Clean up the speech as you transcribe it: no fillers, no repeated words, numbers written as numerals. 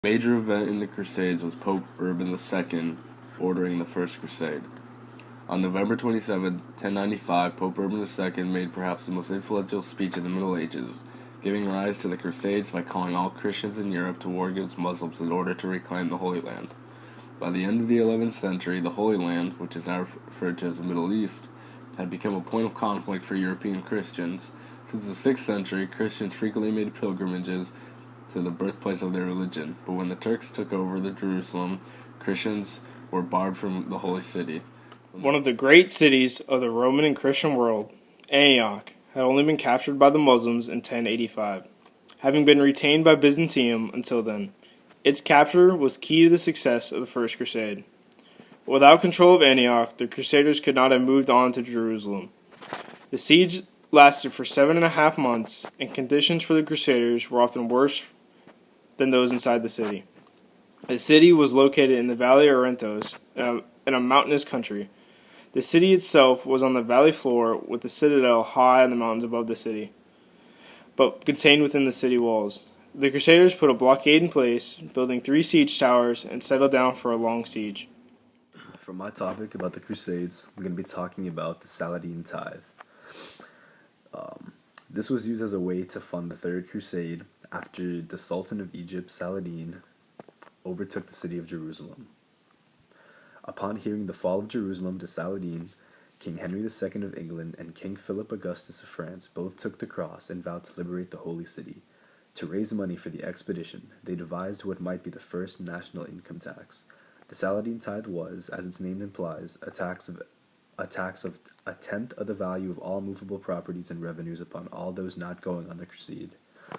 Major event in the Crusades was Pope Urban II ordering the First Crusade. On November 27, 1095, Pope Urban II made perhaps the most influential speech in the Middle Ages, giving rise to the Crusades by calling all Christians in Europe to war against Muslims in order to reclaim the Holy Land. By the end of the 11th century, the Holy Land, which is now referred to as the Middle East, had become a point of conflict for European Christians. Since the 6th century, Christians frequently made pilgrimages to the birthplace of their religion, but when the Turks took over the Jerusalem, Christians were barred from the holy city. One of the great cities of the Roman and Christian world, Antioch, had only been captured by the Muslims in 1085, having been retained by Byzantium until then. Its capture was key to the success of the First Crusade. Without control of Antioch, the Crusaders could not have moved on to Jerusalem. The siege lasted for 7.5 months, and conditions for the Crusaders were often worse than those inside the city. The city was located in the Valley of Orontos, in a mountainous country. The city itself was on the valley floor, with the citadel high on the mountains above the city, but contained within the city walls. The Crusaders put a blockade in place, building 3 siege towers, and settled down for a long siege. For my topic about the Crusades, I'm going to be talking about the Saladin tithe. This was used as a way to fund the Third Crusade after the Sultan of Egypt, Saladin, overtook the city of Jerusalem. Upon hearing the fall of Jerusalem to Saladin, King Henry II of England and King Philip Augustus of France both took the cross and vowed to liberate the Holy City. To raise money for the expedition, they devised what might be the first national income tax. The Saladin tithe was, as its name implies, a tax of a tenth of the value of all movable properties and revenues upon all those not going on the crusade.